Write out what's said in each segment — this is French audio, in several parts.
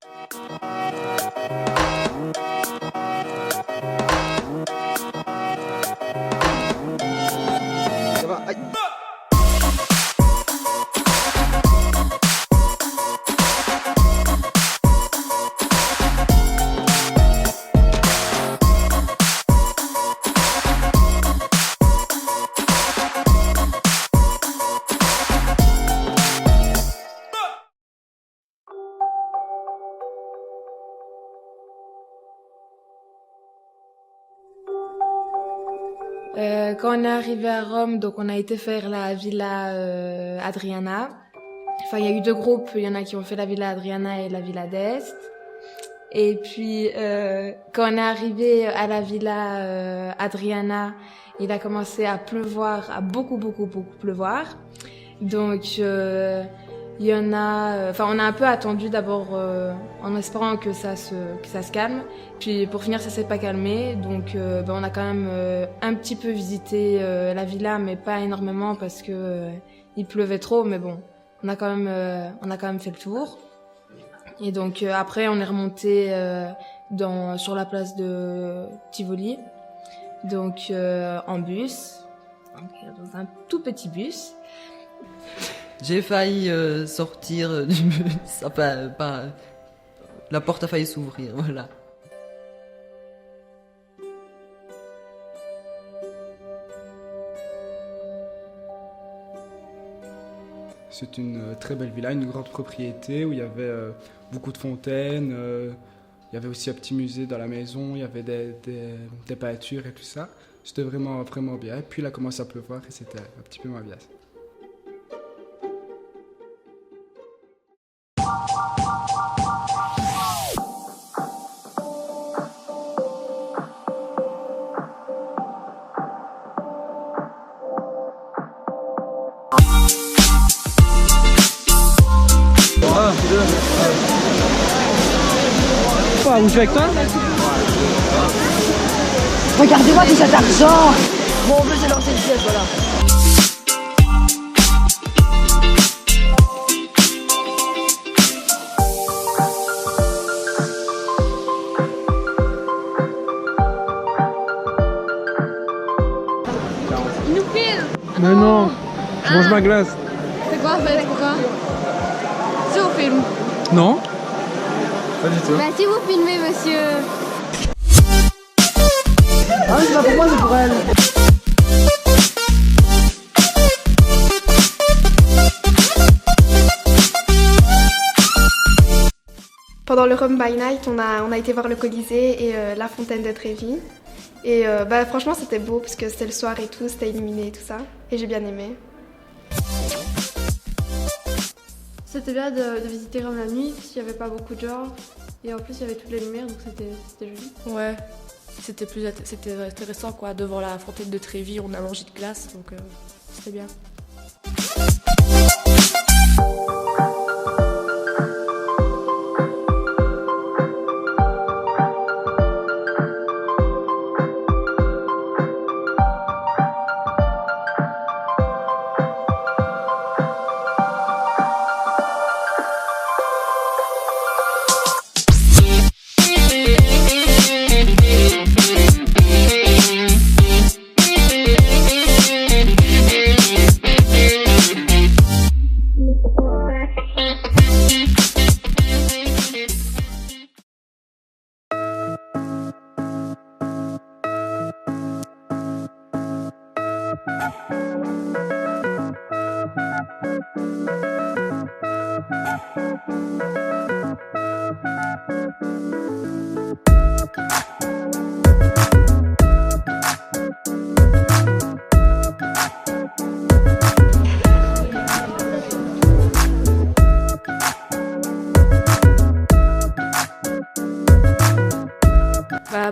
Ça va, aïe. Quand on est arrivé à Rome, donc on a été faire la Villa Adriana. Enfin, il y a eu deux groupes. Il y en a qui ont fait la Villa Adriana et la Villa d'Est. Et puis, quand on est arrivé à la Villa Adriana, il a commencé à pleuvoir, à beaucoup pleuvoir. Donc, il y en a, on a un peu attendu d'abord en espérant que ça se calme. Puis pour finir, ça s'est pas calmé. Donc, on a quand même un petit peu visité la villa, mais pas énormément parce que il pleuvait trop. Mais bon, on a quand même fait le tour. Et donc après, on est remonté sur la place de Tivoli, donc en bus, dans un tout petit bus. J'ai failli sortir du bus. La porte a failli s'ouvrir, voilà. C'est une très belle villa, une grande propriété où il y avait beaucoup de fontaines. Il y avait aussi un petit musée dans la maison, il y avait des peintures et tout ça. C'était vraiment bien. Et puis il a commencé à pleuvoir et c'était un petit peu moins bien. Où tu vas avec toi? Regardez-moi tout cet argent. Bon, j'ai lancé le piège, voilà. Il nous filme. Mais non, je mange ma glace. C'est quoi en fait? Pourquoi? Si on filme. Non? Pas du tout. Bah si vous filmez, monsieur. Ah oui, c'est pas pour moi, c'est pour elle. Pendant le Rome by Night, on a été voir le Colisée et la fontaine de Trévi. Et franchement, c'était beau parce que c'était le soir et tout, c'était illuminé et tout ça. Et j'ai bien aimé. C'était bien de visiter Rome la nuit, parce qu'il n'y avait pas beaucoup de gens. Et en plus, il y avait toutes les lumières, donc c'était joli. Ouais, c'était intéressant quoi. Devant la fontaine de Trévi, on a mangé de glace, donc c'était bien.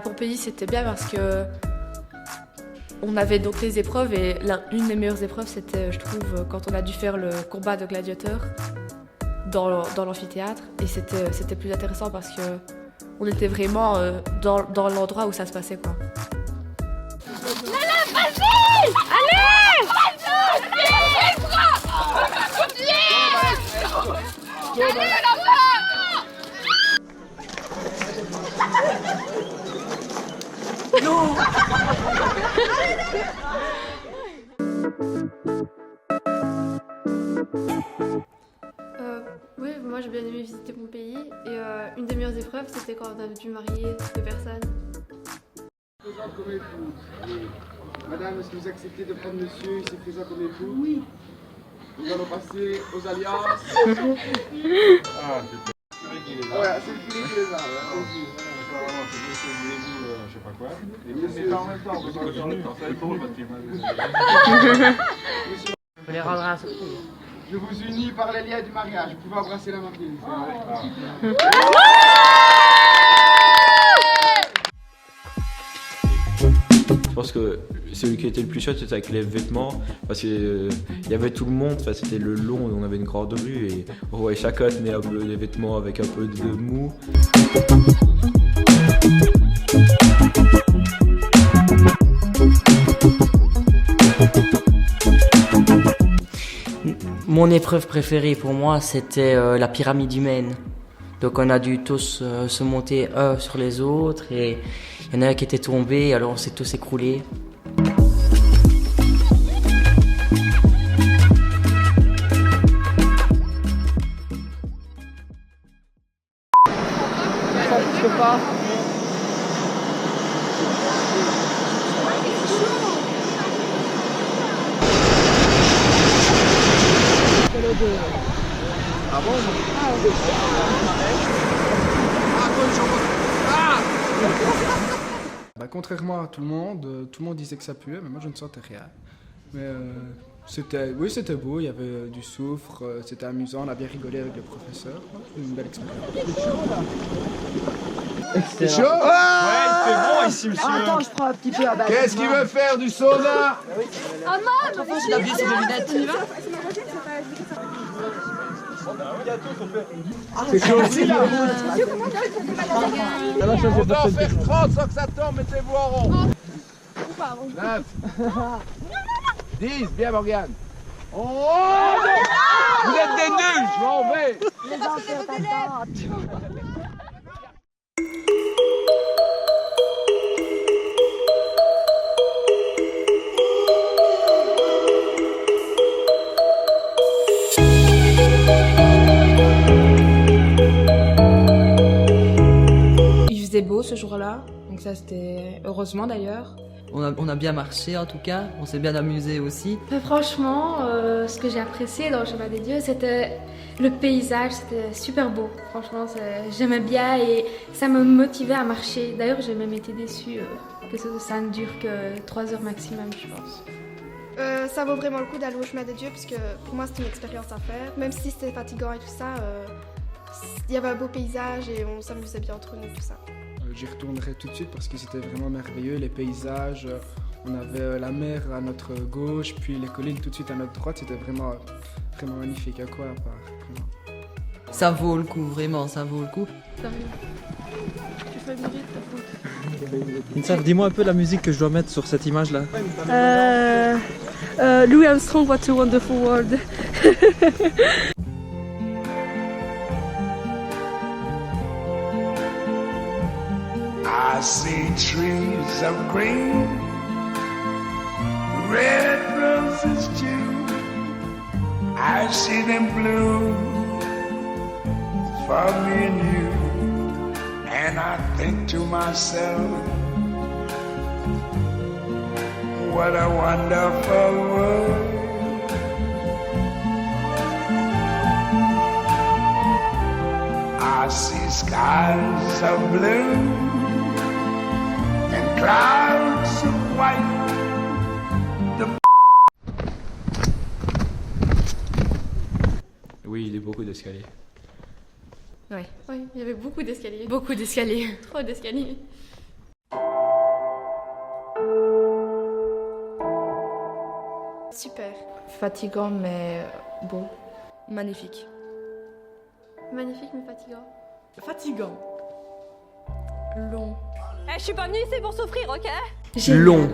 Pour Pays, c'était bien parce que on avait donc les épreuves et une des meilleures épreuves, c'était, je trouve, quand on a dû faire le combat de gladiateurs dans l'amphithéâtre. Et c'était plus intéressant parce que on était vraiment dans l'endroit où ça se passait, quoi. Vas-y! Allez! Allez, j'ai bien aimé visiter mon pays. Et une des meilleures épreuves, c'était quand on a dû marier 2 personnes. Présent comme époux. Madame, est-ce que vous acceptez de prendre monsieur ici présent comme époux? Oui. Nous allons passer aux alliances. Ah, ouais, c'est le filet qui les a. Allez-y. Je sais pas quoi. Et monsieur, en même temps, on peut continuer. On les rendra surprise. Je vous unis par les liens du mariage. Vous pouvez embrasser la marquise. Je pense que celui qui était le plus chouette, c'était avec les vêtements, parce qu'il y avait tout le monde, enfin, c'était le long, on avait une grande rue, et ouais, chacun tenait un peu des vêtements avec un peu de mou. Mon épreuve préférée pour moi, c'était la pyramide humaine. Donc on a dû tous se monter un sur les autres et il y en a un qui était tombé, alors on s'est tous écroulés. Je peux pas. Ah bon? Bah, contrairement à tout le monde disait que ça puait, mais moi je ne sentais rien. Mais oui, c'était beau, il y avait du soufre, c'était amusant, on a bien rigolé avec le professeur. C'était une belle expérience. C'est chaud? Ouais, il fait bon ici, monsieur. Attends, je prends un petit peu à base. Qu'est-ce qu'il veut faire du sauna? Il a oublié ses lunettes. C'est chaud aussi là. On doit en faire 30 sans que ça tombe, mettez-vous en rond. 9. 10, bien Morgane. Oh, vous êtes des nuls, je m'en vais. Les enfants t'attendent. Il faisait beau ce jour-là, donc ça c'était heureusement d'ailleurs. On a bien marché en tout cas, on s'est bien amusé aussi. Franchement, ce que j'ai apprécié dans le chemin des dieux, c'était le paysage, c'était super beau. Franchement, j'aimais bien et ça me motivait à marcher. D'ailleurs, j'ai même été déçue que ça ne dure que 3 heures maximum, je pense. Ça vaut vraiment le coup d'aller au chemin des dieux, parce que pour moi c'était une expérience à faire. Même si c'était fatigant et tout ça, il y avait un beau paysage et on s'amusait bien entre nous, tout ça. J'y retournerai tout de suite parce que c'était vraiment merveilleux, les paysages. On avait la mer à notre gauche, puis les collines tout de suite à notre droite. C'était vraiment magnifique. À quoi à part vraiment. Ça vaut le coup, vraiment, ça vaut le coup. Tu fais mérite ta faute. Insav, dis-moi un peu la musique que je dois mettre sur cette image-là. Louis Armstrong, What a Wonderful World. I see trees of green, red roses too. I see them bloom for me and you. And I think to myself, what a wonderful world. I see skies of blue and clouds of white. Oui, il y a beaucoup d'escaliers. Ouais. Oui, il y avait beaucoup d'escaliers. Beaucoup d'escaliers. Trop d'escaliers. Super. Fatigant mais beau. Magnifique. Magnifique mais fatigant. Fatigant. Long. Je suis pas venue ici pour souffrir, ok? Long.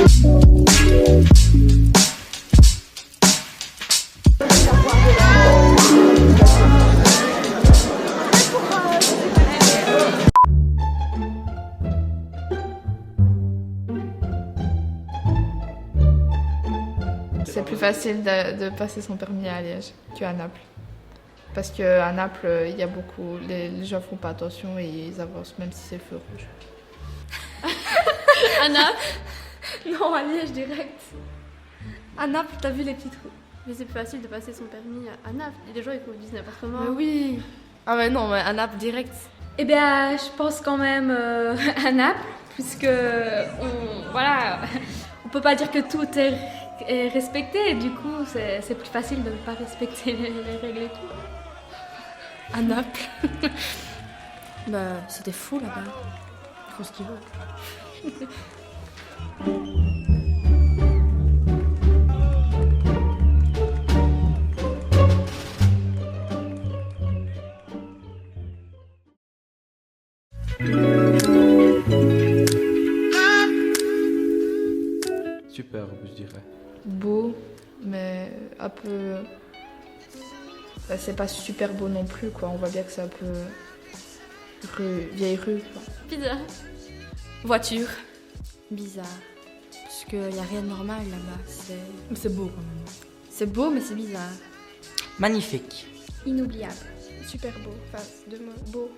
C'est plus facile de passer son permis à Liège qu'à Naples. Parce qu'à Naples, il y a beaucoup, les gens font pas attention et ils avancent même si c'est le feu rouge. À Naples? Non, à Liège direct. À Naples, t'as vu les petites rues? Mais c'est plus facile de passer son permis à Naples. Il y a des gens qui conduisent n'importe comment. Mais oui. Ah mais non, mais à Naples direct. Eh bien, je pense quand même à Naples, puisque on peut pas dire que tout est respecté. Du coup, c'est plus facile de ne pas respecter les règles et tout. À Naples. Bah, c'est des fous là-bas. Ils font ce qu'ils veulent. Superbe, je dirais. Beau, mais un peu... Bah, c'est pas super beau non plus, quoi. On voit bien que c'est un peu vieille rue, quoi. Bizarre. Voiture. Bizarre. Parce qu'il n'y a rien de normal là-bas. C'est beau quand même. C'est beau, mais c'est bizarre. Magnifique. Inoubliable. Super beau. Enfin, deux mots. Beau.